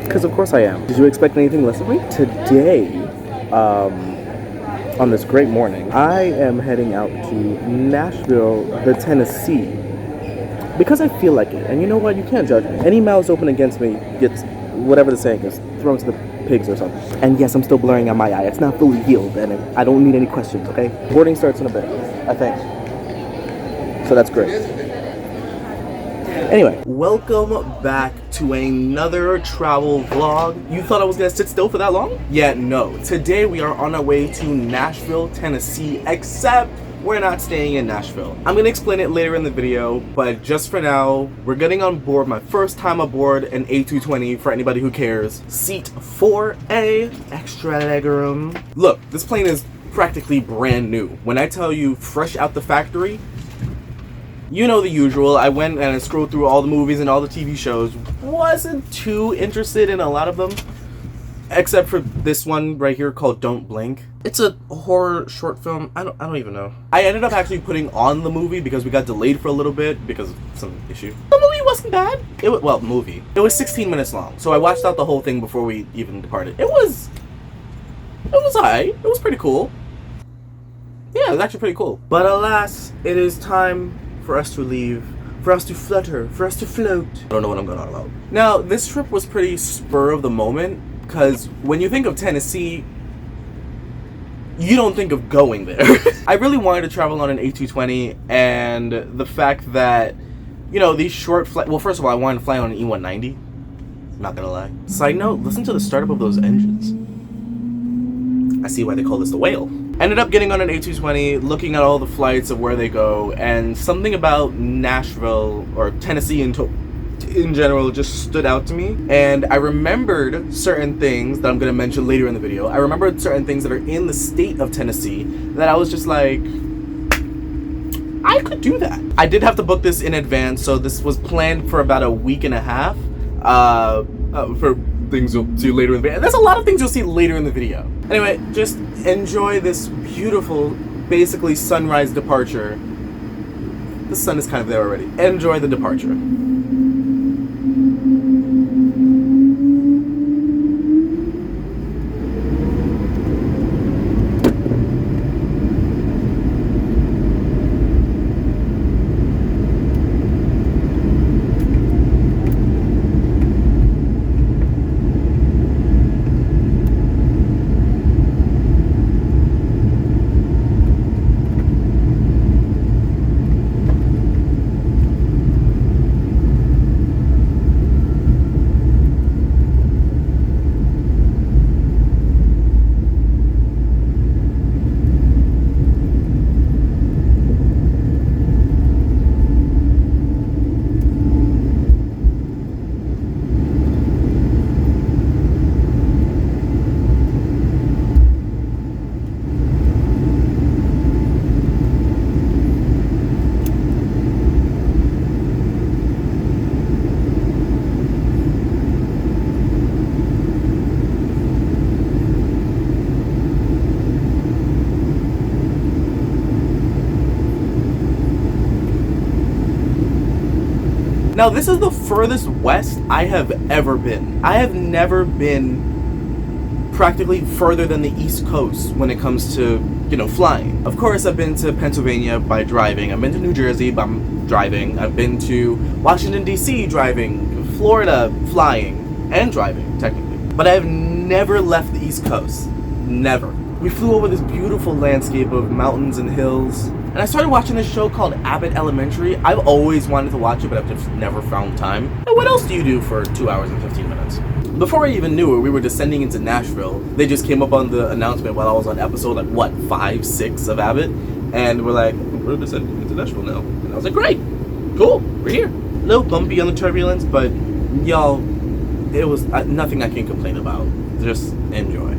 Because of course I am. Did you expect anything less of me? Today, on this great morning, I am heading out to Nashville, Tennessee, because I feel like it. And you know what? You can't judge me. Any mouths open against me gets, whatever the saying is, thrown to the pigs or something. And yes, I'm still blurring on my eye. It's not fully healed, and I don't need any questions, okay? Boarding starts in a bit, I think. So that's great. Anyway, welcome back to another travel vlog. You thought I was gonna sit still for that long? Yeah, no. Today we are on our way to Nashville, Tennessee, except we're not staying in Nashville. I'm gonna explain it later in the video, but just for now, we're getting on board, my first time aboard an A220 for anybody who cares. Seat 4A, extra legroom. Look, this plane is practically brand new. When I tell you fresh out the factory, you know the usual. I went and I scrolled through all the movies and all the TV shows. Wasn't too interested in a lot of them, except for this one right here called Don't Blink. It's a horror short film. I don't even know. I ended up actually putting on the movie because we got delayed for a little bit because of some issue. The movie wasn't bad. It was 16 minutes long, so I watched out the whole thing before we even departed. It was alright. It was pretty cool. Yeah, it was actually pretty cool. But alas, it is time for us to leave, for us to flutter, for us to float. I don't know what I'm going on about. Now, this trip was pretty spur of the moment, because when you think of Tennessee, you don't think of going there. I really wanted to travel on an A220, and the fact that, you know, these short flights, well, first of all, I wanted to fly on an E190, not gonna lie. Side note, listen to the startup of those engines. I see why they call this the whale. Ended up getting on an A220, looking at all the flights of where they go, and something about Nashville, or Tennessee in general, just stood out to me. And I remembered certain things that I'm going to mention later in the video. I remembered certain things that are in the state of Tennessee that I was just like, I could do that. I did have to book this in advance, so this was planned for about a week and a half, for things you'll see later in the video. There's a lot of things you'll see later in the video. Anyway, just enjoy this beautiful, basically sunrise departure. The sun is kind of there already. Enjoy the departure. Now, this is the furthest west I have ever been. I have never been practically further than the East Coast when it comes to, you know, flying. Of course, I've been to Pennsylvania by driving. I've been to New Jersey by driving. I've been to Washington, D.C. driving. Florida flying and driving, technically. But I have never left the East Coast. Never. We flew over this beautiful landscape of mountains and hills. And I started watching this show called Abbott Elementary. I've always wanted to watch it, but I've just never found time. And what else do you do for 2 hours and 15 minutes? Before I even knew it, we were descending into Nashville. They just came up on the announcement while I was on episode, like, what, 5, 6 of Abbott? And we're like, we're descending into Nashville now. And I was like, great, cool, we're here. A little bumpy on the turbulence, but y'all, it was nothing I can complain about. Just enjoy.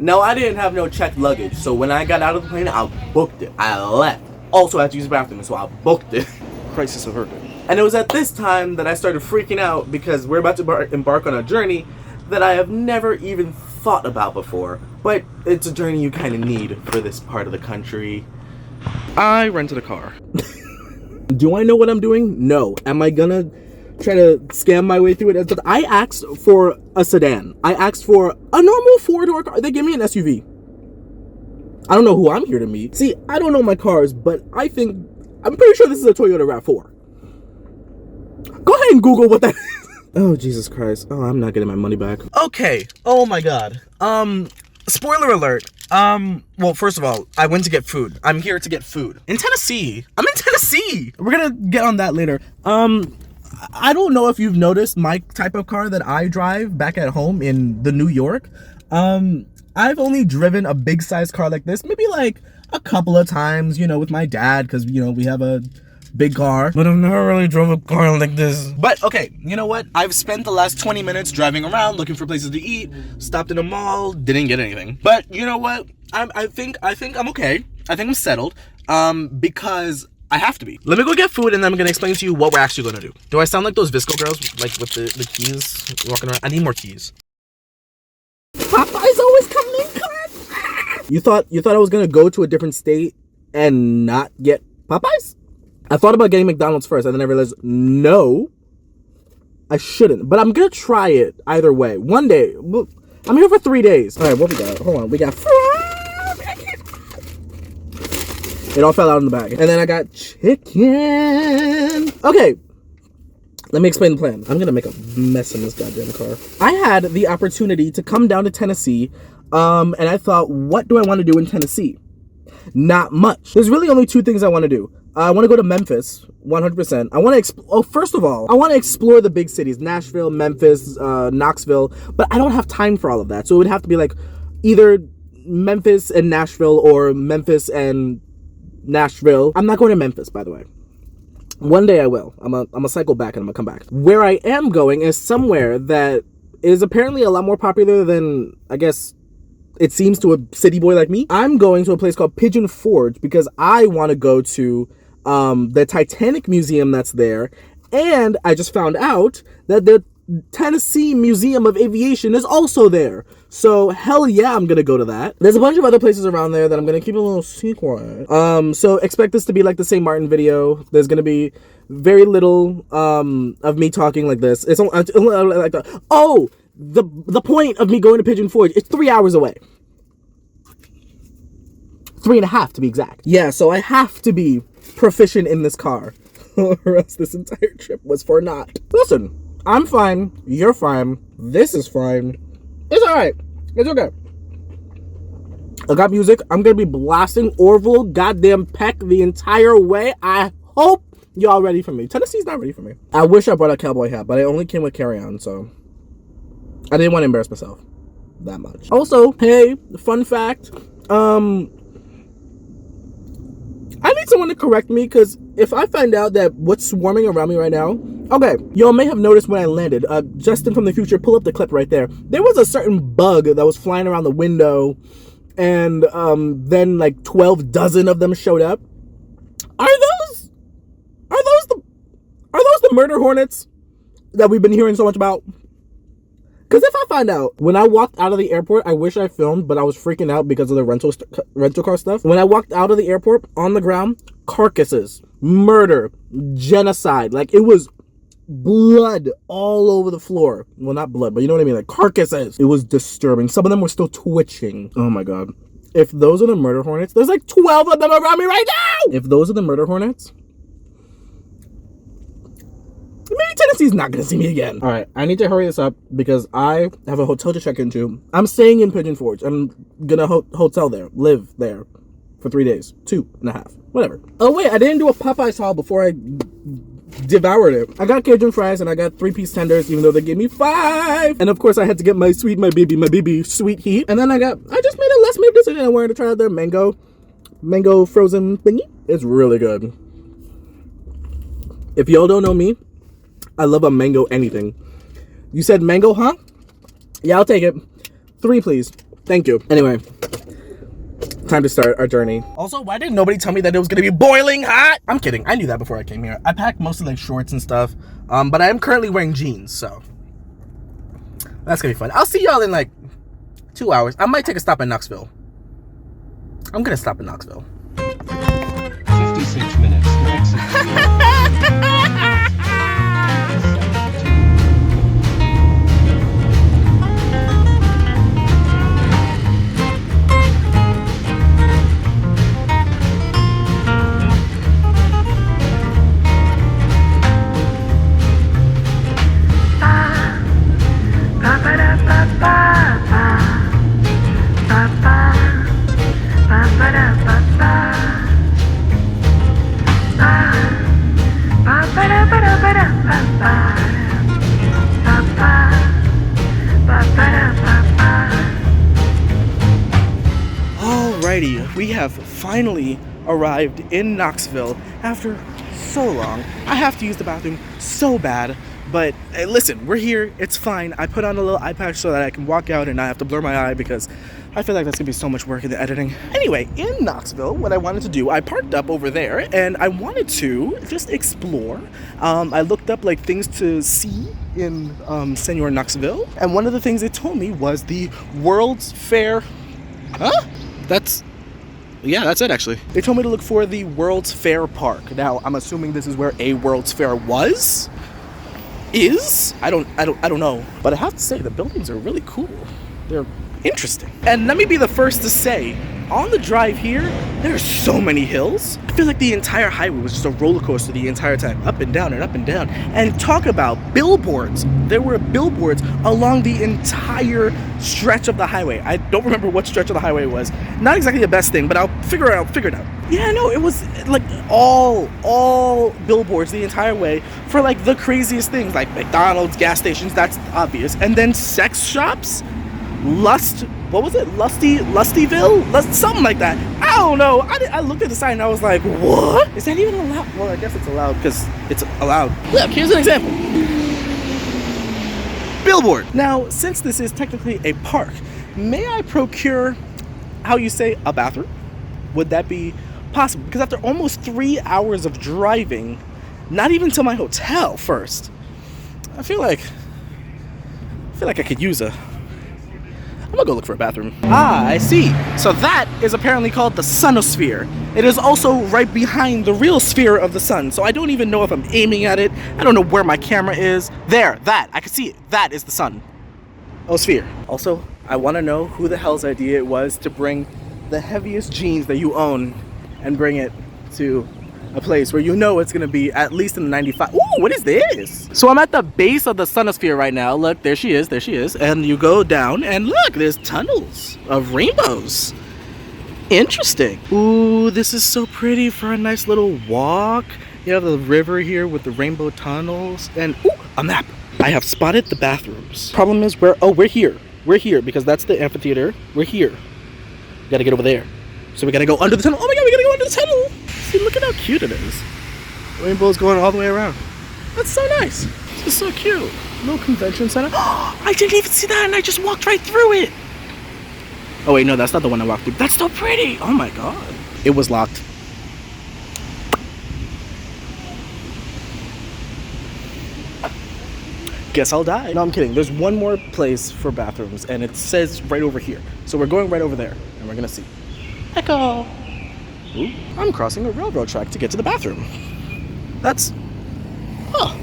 Now, I didn't have no checked luggage, so when I got out of the plane, I booked it. I left. Also, I had to use the bathroom, so I booked it. Crisis averted. And it was at this time that I started freaking out because we're about to embark on a journey that I have never even thought about before. But it's a journey you kind of need for this part of the country. I rented a car. Do I know what I'm doing? No. Am I gonna try to scam my way through it? I asked for a sedan. I asked for a normal 4-door car. They gave me an SUV. I don't know who I'm here to meet. See, I don't know my cars, but I'm pretty sure this is a Toyota RAV4. Go ahead and Google what that is. Oh, Jesus Christ. Oh, I'm not getting my money back. Okay. Oh my God. Spoiler alert. Well, first of all, I went to get food. I'm here to get food. In Tennessee. I'm in Tennessee. We're gonna get on that later. I don't know if you've noticed my type of car that I drive back at home in the New York. I've only driven a big size car like this, maybe like a couple of times, you know, with my dad, because, you know, we have a big car, but I've never really drove a car like this. But okay, you know what? I've spent the last 20 minutes driving around looking for places to eat, stopped in a mall, didn't get anything. But you know what? I think I'm okay. I think I'm settled, because I have to be. Let me go get food and then I'm gonna explain to you what we're actually gonna do. Do I sound like those Visco girls, like with the keys walking around? I need more keys. Popeye's always coming in clutch. You thought I was gonna go to a different state and not get Popeyes? I thought about getting McDonald's first, and then I realized, no, I shouldn't. But I'm gonna try it either way. One day. I'm here for 3 days. All right, what we got? Hold on. We got it all fell out in the bag. And then I got chicken. Okay. Let me explain the plan. I'm gonna make a mess in this goddamn car. I had the opportunity to come down to Tennessee, and I thought, what do I want to do in Tennessee? Not much. There's really only 2 things I want to do. I want to go to Memphis, 100%. I want to first of all, I want to explore the big cities, Nashville, Memphis, Knoxville, but I don't have time for all of that. So it would have to be like either Memphis and Nashville or Memphis and Nashville. I'm not going to Memphis, by the way. One day I will. I'm gonna cycle back and I'm gonna come back. Where I am going is somewhere that is apparently a lot more popular than, I guess, it seems to a city boy like me. I'm going to a place called Pigeon Forge because I want to go to the Titanic Museum that's there. And I just found out that the Tennessee Museum of Aviation is also there. So hell yeah, I'm gonna go to that. There's a bunch of other places around there that I'm gonna keep a little secret. So expect this to be like the St. Martin video. There's gonna be very little of me talking like this. It's like the point of me going to Pigeon Forge, it's 3 hours away. 3.5 to be exact. Yeah, so I have to be proficient in this car or else this entire trip was for naught. Listen, I'm fine. You're fine. This is fine. It's all right. It's okay. I got music. I'm going to be blasting Orville goddamn Peck the entire way. I hope y'all ready for me. Tennessee's not ready for me. I wish I brought a cowboy hat, but I only came with carry-on, so I didn't want to embarrass myself that much. Also, hey, fun fact, I need someone to correct me, because if I find out that what's swarming around me right now, okay, y'all may have noticed when I landed, Justin from the future, pull up the clip right there. There was a certain bug that was flying around the window, and then like 12 dozen of them showed up. Are those the murder hornets that we've been hearing so much about? Because if I find out, when I walked out of the airport, I wish I filmed, but I was freaking out because of the rental car stuff. When I walked out of the airport, on the ground, carcasses, murder, genocide. Like, it was blood all over the floor. Well, not blood, but you know what I mean? Like, carcasses. It was disturbing. Some of them were still twitching. Oh, my God. If those are the murder hornets, there's like 12 of them around me right now! If those are the murder hornets, maybe Tennessee's not gonna see me again. All right, I need to hurry this up because I have a hotel to check into. I'm staying in Pigeon Forge. I'm gonna hotel there, live there for 3 days, 2.5, whatever. Oh wait, I didn't do a Popeyes haul before I devoured it. I got Cajun fries and I got 3-piece tenders, even though they gave me 5. And of course, I had to get my baby sweet heat. And then I just made a last minute decision. I wanted to try their mango frozen thingy. It's really good. If y'all don't know me, I love a mango anything. You said mango, huh? Yeah, I'll take it. 3, please. Thank you. Anyway, time to start our journey. Also, why didn't nobody tell me that it was gonna be boiling hot? I'm kidding. I knew that before I came here. I packed mostly like shorts and stuff, but I am currently wearing jeans, so that's gonna be fun. I'll see y'all in like 2 hours. I might take a stop in Knoxville. I'm gonna stop in Knoxville. 56 minutes. Alrighty, we have finally arrived in Knoxville after so long. I have to use the bathroom so bad, but hey, listen, we're here, it's fine. I put on a little eye patch so that I can walk out and not have to blur my eye because I feel like that's gonna be so much work in the editing. Anyway, in Knoxville, what I wanted to do, I parked up over there and I wanted to just explore. I looked up like things to see in Senor Knoxville, and one of the things they told me was the World's Fair. Huh? Yeah, that's it actually. They told me to look for the World's Fair Park. Now, I'm assuming this is where a World's Fair was? I don't know. But I have to say, the buildings are really cool. They're interesting. And let me be the first to say, on the drive here, there are so many hills. I feel like the entire highway was just a roller coaster the entire time, up and down and up and down. And talk about billboards. There were billboards along the entire stretch of the highway. I don't remember what stretch of the highway it was. Not exactly the best thing, but I'll figure it out. Yeah, no, it was like all billboards the entire way for like the craziest things, like McDonald's, gas stations, that's obvious. And then sex shops, Lustyville? Something like that. I don't know. I looked at the sign and I was like, what? Is that even allowed? Well, I guess it's allowed because it's allowed. Look, here's an example. Billboard. Now, since this is technically a park, may I procure, how you say, a bathroom? Would that be possible? Because after almost 3 hours of driving, not even to my hotel first, I feel like I could use a... I'm gonna go look for a bathroom. Ah, I see. So that is apparently called the Sunosphere. It is also right behind the real sphere of the sun. So I don't even know if I'm aiming at it. I don't know where my camera is. There, that, I can see it. That is the sun. Oh, sphere. Also, I wanna know who the hell's idea it was to bring the heaviest jeans that you own and bring it to a place where you know it's gonna be at least in the 95. Ooh, what is this? So I'm at the base of the Sunosphere right now. Look, there she is. And you go down and look, there's tunnels of rainbows. Interesting. Ooh, this is so pretty for a nice little walk. You have the river here with the rainbow tunnels and ooh, a map. I have spotted the bathrooms. Problem is we're here. We're here because that's the amphitheater. We're here. We gotta get over there. So we gotta go under the tunnel. Oh my god, we gotta go under the tunnel. See, look at how cute it is. Rainbow's going all the way around. That's so nice. This is so cute. No convention center. Oh, I didn't even see that and I just walked right through it. Oh wait, no, that's not the one I walked through. That's so pretty. Oh my god. It was locked. Guess I'll die. No, I'm kidding. There's one more place for bathrooms and it says right over here. So we're going right over there and we're gonna see. Echo. Ooh, I'm crossing a railroad track to get to the bathroom. That's... Huh.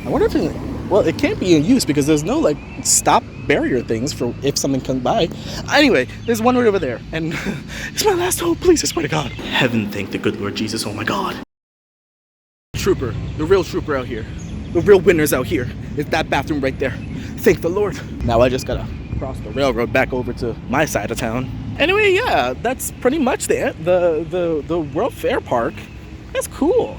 I wonder if it... Well, it can't be in use because there's no, like, stop barrier things for if someone comes by. Anyway, there's one right over there. And it's my last hope, please, I swear to God. Heaven thank the good Lord Jesus, oh my God. Trooper, the real trooper out here. The real winners out here. Is that bathroom right there. Thank the Lord. Now I just gotta cross the railroad back over to my side of town. Anyway, yeah, that's pretty much the World Fair Park. That's cool.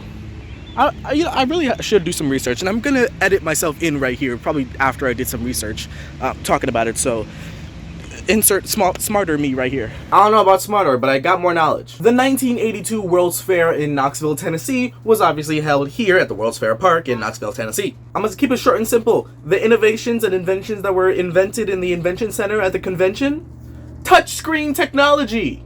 I really should do some research, and I'm gonna edit myself in right here, probably after I did some research, talking about it. So, insert smarter me right here. I don't know about smarter, but I got more knowledge. The 1982 World's Fair in Knoxville, Tennessee, was obviously held here at the World's Fair Park in Knoxville, Tennessee. I'm gonna keep it short and simple. The innovations and inventions that were invented in the Invention Center at the convention Touchscreen technology.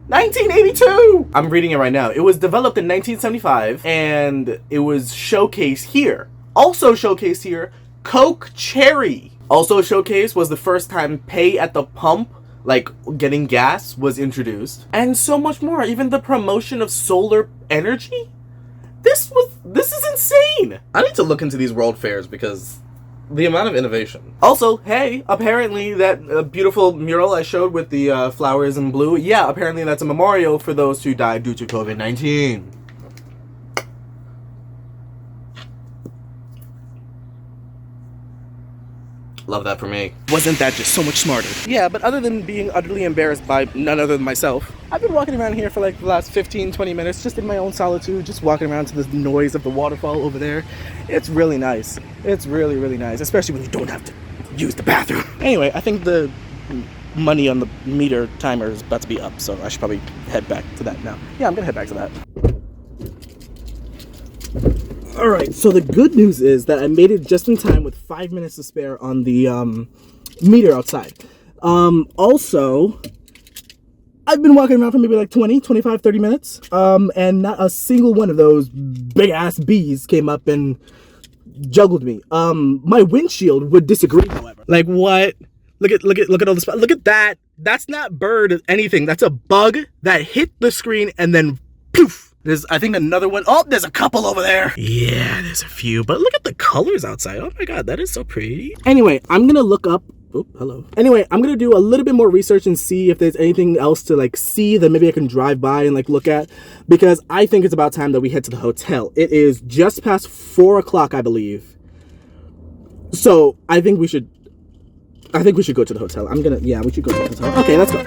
1982! I'm reading it right now. It was developed in 1975 and it was showcased here. Also showcased here, Coke Cherry. Also showcased was the first time pay at the pump, like getting gas, was introduced. And so much more. Even the promotion of solar energy? This is insane! I need to look into these world fairs because the amount of innovation. Also, hey, apparently that beautiful mural I showed with the flowers in blue, yeah, apparently that's a memorial for those who died due to COVID-19. Love that for me. Wasn't that just so much smarter? Yeah, but other than being utterly embarrassed by none other than myself, I've been walking around here for like the last 15-20 minutes, just in my own solitude, just walking around to the noise of the waterfall over there. It's really nice. It's really, really nice, especially when you don't have to use the bathroom. Anyway, I think the money on the meter timer is about to be up, so I should probably head back to that now. Yeah, I'm gonna head back to that. Alright, so the good news is that I made it just in time with 5 minutes to spare on the meter outside. Also, I've been walking around for maybe like 20, 25, 30 minutes, and not a single one of those big-ass bees came up and juggled me. My windshield would disagree, however. Like, what? Look at all the spots. Look at that. That's not bird anything. That's a bug that hit the screen and then poof. There's, I think, another one. Oh, there's a couple over there. Yeah, there's a few. But look at the colors outside. Oh my god, that is so pretty. Anyway, I'm gonna look up. Oh, hello. Anyway, I'm gonna do a little bit more research and see if there's anything else to like see that maybe I can drive by and like look at, because I think it's about time that we head to the hotel. It is just past 4 o'clock, I believe. So I think we should go to the hotel. Yeah, we should go to the hotel. Okay, let's go.